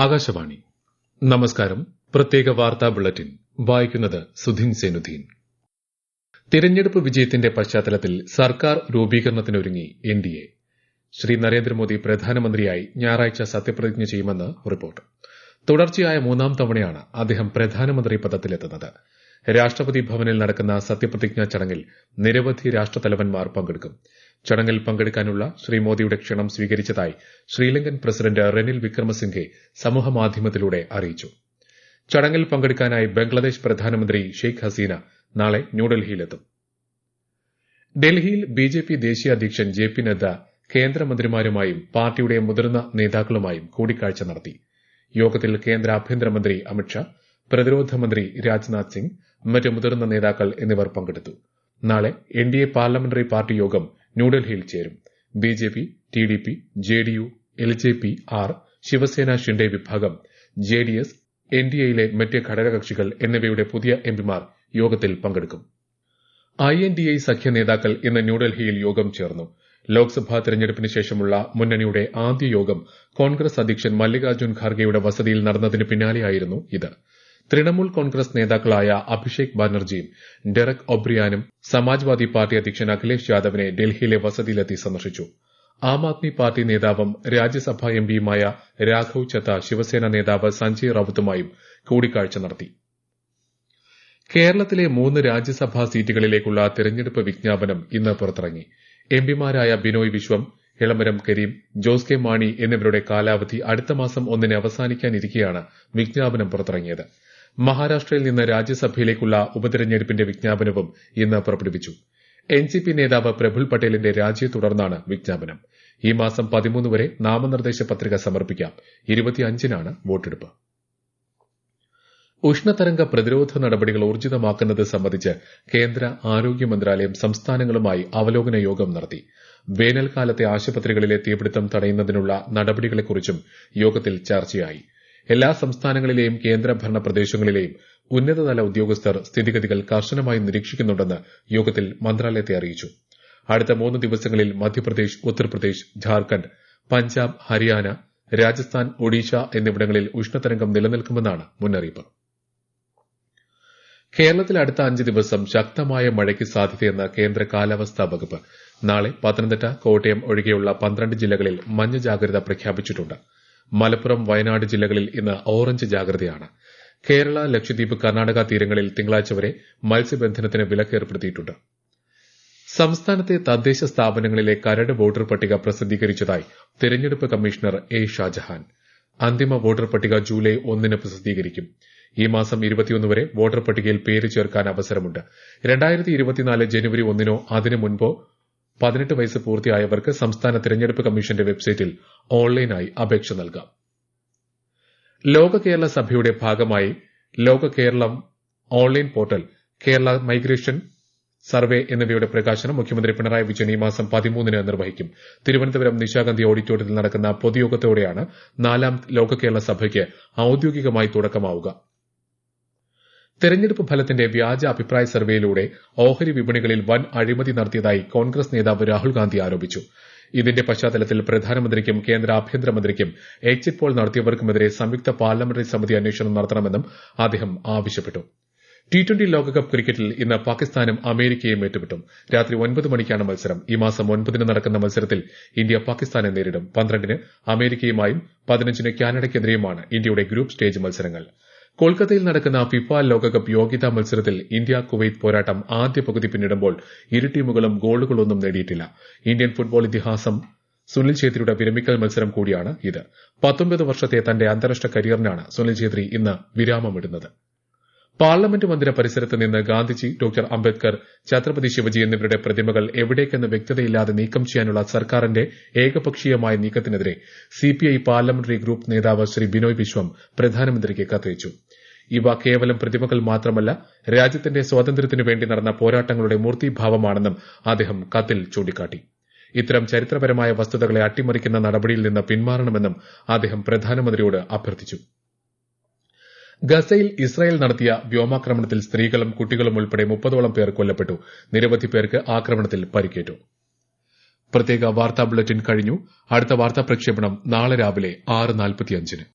ആകാശവാണി. നമസ്കാരം. പ്രത്യേക വാർത്താ ബുള്ളറ്റിൻ വായിക്കുന്നത് സുധീൻ സേനുദ്ദീൻ. തിരഞ്ഞെടുപ്പ് വിജയത്തിന്റെ പശ്ചാത്തലത്തിൽ സർക്കാർ രൂപീകരണത്തിനൊരുങ്ങി എൻഡിഎ. ശ്രീ നരേന്ദ്രമോദി പ്രധാനമന്ത്രിയായി ഞായറാഴ്ച സത്യപ്രതിജ്ഞ ചെയ്യുമെന്ന് റിപ്പോർട്ട്. തുടർച്ചയായ മൂന്നാം തവണയാണ് അദ്ദേഹം പ്രധാനമന്ത്രി പദത്തിലെത്തുന്നത്. രാഷ്ട്രപതി ഭവനിൽ നടക്കുന്ന സത്യപ്രതിജ്ഞാ ചടങ്ങിൽ നിരവധി രാഷ്ട്രതലവന്മാർ പങ്കെടുക്കും. ചടങ്ങിൽ പങ്കെടുക്കാനുള്ള ശ്രീ മോദിയുടെ ക്ഷണം സ്വീകരിച്ചതായി ശ്രീലങ്കൻ പ്രസിഡന്റ് റെനിൽ വിക്രമസിംഘെ സമൂഹമാധ്യമത്തിലൂടെ അറിയിച്ചു. ചടങ്ങിൽ പങ്കെടുക്കാനായി ബംഗ്ലാദേശ് പ്രധാനമന്ത്രി ഷെയ്ഖ് ഹസീന നാളെ ന്യൂഡൽഹിയിലെത്തും. ഡൽഹിയിൽ ബിജെപി ദേശീയ അധ്യക്ഷൻ ജെ പി നദ്ദ കേന്ദ്രമന്ത്രിമാരുമായും പാർട്ടിയുടെ മുതിർന്ന നേതാക്കളുമായും കൂടിക്കാഴ്ച നടത്തി. യോഗത്തിൽ കേന്ദ്ര ആഭ്യന്തരമന്ത്രി അമിത്ഷാ, പ്രതിരോധ മന്ത്രി രാജ്നാഥ് സിംഗ്, മറ്റ് മുതിർന്ന നേതാക്കൾ എന്നിവർ പങ്കെടുത്തു. നാളെ എൻഡിഎ പാർലമെന്ററി പാർട്ടി യോഗം ന്യൂഡൽഹിയിൽ ചേരും. BJP, TDP, JDU, LJP, R, Shivsena Shinde വിഭാഗം, ജെഡിഎസ്, എൻഡിഎയിലെ മറ്റ് ഘടകകക്ഷികൾ എന്നിവയുടെ പുതിയ എംപിമാർ യോഗത്തിൽ പങ്കെടുക്കും. INDA സഖ്യ നേതാക്കൾ ഇന്ന് ന്യൂഡൽഹിയിൽ യോഗം ചേർന്നു. ലോക്സഭാ തെരഞ്ഞെടുപ്പിന് ശേഷമുള്ള മുന്നണിയുടെ ആദ്യ യോഗം കോൺഗ്രസ് അധ്യക്ഷൻ മല്ലികാർജ്ജുൻ ഖാർഗെയുടെ വസതിയിൽ നടന്നതിന് പിന്നാലെയായിരുന്നു ഇത്. തൃണമൂൽ കോൺഗ്രസ് നേതാക്കളായ അഭിഷേക് ബാനർജിയും ഡെറക് ഒബ്രിയാനും സമാജ്വാദി പാർട്ടി അധ്യക്ഷൻ അഖിലേഷ് യാദവിനെ ഡൽഹിയിലെ വസതിയിലെത്തി സന്ദർശിച്ചു. ആം ആദ്മി പാർട്ടി നേതാവും രാജ്യസഭാ എംപിയുമായ രാഘവ് ചത്ത ശിവസേന നേതാവ് സഞ്ജയ് റൌത്തുമായും കൂടിക്കാഴ്ച നടത്തി. കേരളത്തിലെ 3 രാജ്യസഭാ സീറ്റുകളിലേക്കുള്ള തെരഞ്ഞെടുപ്പ് വിജ്ഞാപനം ഇന്ന് പുറത്തിറങ്ങി. എംപിമാരായ ബിനോയ് വിശ്വം, എളമരം കരീം, ജോസ് കെ മാണി എന്നിവരുടെ കാലാവധി അടുത്ത മാസം 1 അവസാനിക്കാനിരിക്കെയാണ് വിജ്ഞാപനം പുറത്തിറങ്ങിയത്. മഹാരാഷ്ട്രയിൽ നിന്ന് രാജ്യസഭയിലേക്കുള്ള ഉപതെരഞ്ഞെടുപ്പിന്റെ വിജ്ഞാപനവും ഇന്ന് പുറപ്പെടുവിച്ചു. എൻസിപി നേതാവ് പ്രഫുൽ പട്ടേലിന്റെ രാജിയെ തുടർന്നാണ് വിജ്ഞാപനം. ഈ മാസം 13 വരെ നാമനിർദ്ദേശ പത്രിക സമർപ്പിക്കാം. 25-നാണ് വോട്ടെടുപ്പ്. ഉഷ്ണതരംഗ പ്രതിരോധ നടപടികൾ ഊർജിതമാക്കുന്നത് സംബന്ധിച്ച് കേന്ദ്ര ആരോഗ്യ മന്ത്രാലയം സംസ്ഥാനങ്ങളുമായി അവലോകന യോഗം നടത്തി. വേനൽക്കാലത്തെ ആശുപത്രികളിലെ തീപിടുത്തം തടയുന്നതിനുള്ള നടപടികളെക്കുറിച്ചും യോഗത്തിൽ ചർച്ചയായി. എല്ലാ സംസ്ഥാനങ്ങളിലെയും കേന്ദ്രഭരണ പ്രദേശങ്ങളിലെയും ഉന്നതതല ഉദ്യോഗസ്ഥർ സ്ഥിതിഗതികൾ കർശനമായി നിരീക്ഷിക്കുന്നുണ്ടെന്ന് യോഗത്തിൽ മന്ത്രാലയത്തെ അറിയിച്ചു. അടുത്ത 3 ദിവസങ്ങളിൽ മധ്യപ്രദേശ്, ഉത്തർപ്രദേശ്, ഝാർഖണ്ഡ്, പഞ്ചാബ്, ഹരിയാന, രാജസ്ഥാൻ, ഒഡീഷ എന്നിവിടങ്ങളിൽ ഉഷ്ണതരംഗം നിലനിൽക്കുമെന്നാണ് മുന്നറിയിപ്പ്. കേരളത്തിൽ അടുത്ത 5 ദിവസം ശക്തമായ മഴയ്ക്ക് സാധ്യതയെന്ന് കേന്ദ്ര കാലാവസ്ഥാ വകുപ്പ്. നാളെ പത്തനംതിട്ട, കോട്ടയം ഒഴികെയുള്ള 12 ജില്ലകളിൽ മഞ്ഞ ജാഗ്രത പ്രഖ്യാപിച്ചിട്ടുണ്ട്. മലപ്പുറം, വയനാട് ജില്ലകളിൽ ഇന്ന് ഓറഞ്ച് ജാഗ്രതയാണ്. കേരള, ലക്ഷദ്വീപ്, കർണാടക തീരങ്ങളിൽ തിങ്കളാഴ്ച വരെ മത്സ്യബന്ധനത്തിന് വിലക്ക് ഏർപ്പെടുത്തിയിട്ടുണ്ട്. സംസ്ഥാനത്തെ തദ്ദേശ സ്ഥാപനങ്ങളിലെ കരട് വോട്ടർ പട്ടിക പ്രസിദ്ധീകരിച്ചതായി തെരഞ്ഞെടുപ്പ് കമ്മീഷണർ എ ഷാജഹാൻ. അന്തിമ വോട്ടർ പട്ടിക ജൂലൈ 1 പ്രസിദ്ധീകരിക്കും. ഈ മാസം 21 വരെ വോട്ടർ പട്ടികയിൽ പേര് ചേർക്കാൻ അവസരമുണ്ട്. 2024 ജനുവരി 1 അതിനു മുൻപോ 18 വയസ്സ് പൂർത്തിയായവർക്ക് സംസ്ഥാന തെരഞ്ഞെടുപ്പ് കമ്മീഷന്റെ വെബ്സൈറ്റിൽ ഓൺലൈനായി അപേക്ഷ നൽകാം. ലോക കേരള സഭയുടെ ഭാഗമായി Loka Keralam online portal, Kerala migration survey എന്നിവയുടെ പ്രകാശനം മുഖ്യമന്ത്രി പിണറായി വിജയൻ ഈ മാസം 13 നിർവഹിക്കും. തിരുവനന്തപുരം നിശാഗന്ധി ഓഡിറ്റോറിയത്തിൽ നടക്കുന്ന പൊതുയോഗത്തോടെയാണ് 4ാം ലോക കേരള സഭയ്ക്ക് ഔദ്യോഗികമായി തുടക്കമാവുക. തെരഞ്ഞെടുപ്പ് ഫലത്തിന്റെ വ്യാജ അഭിപ്രായ സർവേയിലൂടെ ഓഹരി വിപണികളിൽ വൻ അഴിമതി നടത്തിയതായി കോൺഗ്രസ് നേതാവ് രാഹുൽ ഗാന്ധി ആരോപിച്ചു. ഇതിന്റെ പശ്ചാത്തലത്തിൽ പ്രധാനമന്ത്രിക്കും കേന്ദ്ര ആഭ്യന്തരമന്ത്രിക്കും എക്സിറ്റ് പോൾ നടത്തിയവർക്കുമെതിരെ സംയുക്ത പാർലമെന്ററി സമിതി അന്വേഷണം നടത്തണമെന്നും അദ്ദേഹം ആവശ്യപ്പെട്ടു. T20 ലോകകപ്പ് ക്രിക്കറ്റിൽ ഇന്ന് പാകിസ്ഥാനും അമേരിക്കയും ഏറ്റുമുട്ടും. രാത്രി 9 മണിക്കാണ് മത്സരം. ഈ മാസം 9 നടക്കുന്ന മത്സരത്തിൽ ഇന്ത്യ പാകിസ്ഥാനെ നേരിടും. 12 അമേരിക്കയുമായും 15 കാനഡയ്ക്കെതിരെയുമാണ് ഇന്ത്യയുടെ ഗ്രൂപ്പ് സ്റ്റേജ് മത്സരങ്ങൾ. കൊൽക്കത്തയിൽ നടക്കുന്ന ഫിഫ ലോകകപ്പ് യോഗ്യതാ മത്സരത്തിൽ ഇന്ത്യ കുവൈറ്റ് പോരാട്ടം ആദ്യ പകുതി പിന്നിടുമ്പോൾ ഇരു ടീമുകളും ഗോളുകളൊന്നും നേടിയിട്ടില്ല. ഇന്ത്യൻ ഫുട്ബോൾ ഇതിഹാസം സുനിൽ ഛേത്രിയുടെ വിരമിക്കൽ മത്സരം കൂടിയാണ് ഇത്. 19 വർഷത്തെ തന്റെ അന്താരാഷ്ട്ര കരിയറിനാണ് സുനിൽ ഛേത്രി ഇന്ന് വിരാമമിടുന്നത്. പാർലമെന്റ് മന്ദിര പരിസരത്ത് നിന്ന് ഗാന്ധിജി, ഡോക്ടർ അംബേദ്കർ, ഛത്രപതി ശിവജി എന്നിവരുടെ പ്രതിമകൾ എവിടേക്കെന്ന് വ്യക്തതയില്ലാതെ നീക്കം ചെയ്യാനുള്ള സർക്കാരിന്റെ ഏകപക്ഷീയമായ നീക്കത്തിനെതിരെ CPI പാർലമെന്ററി ഗ്രൂപ്പ് നേതാവ് ശ്രീ ബിനോയ് വിശ്വം പ്രധാനമന്ത്രിക്ക് കത്തയച്ചു. ഇവ കേവലം പ്രതിമകൾ മാത്രമല്ല, രാജ്യത്തിന്റെ സ്വാതന്ത്ര്യത്തിനു വേണ്ടി നടന്ന പോരാട്ടങ്ങളുടെ മൂർത്തീഭാവമാണെന്നും അദ്ദേഹം കത്തിൽ ചൂണ്ടിക്കാട്ടി. ഇത്തരം ചരിത്രപരമായ വസ്തുതകളെ അട്ടിമറിക്കുന്ന നടപടിയിൽ നിന്ന് പിന്മാറണമെന്നും അദ്ദേഹം പ്രധാനമന്ത്രിയോട് അഭ്യർത്ഥിച്ചു. ഗസയിൽ ഇസ്രായേൽ നടത്തിയ വ്യോമാക്രമണത്തിൽ സ്ത്രീകളും കുട്ടികളും ഉൾപ്പെടെ 30ഓളം പേർ കൊല്ലപ്പെട്ടു. നിരവധി പേർക്ക് ആക്രമണത്തിൽ പരിക്കേറ്റു. പ്രത്യേക വാർത്താ ബുള്ളറ്റിൻ കഴിഞ്ഞു. അടുത്ത വാർത്താ പ്രക്ഷേപണം നാളെ രാവിലെ 6:45-ന്.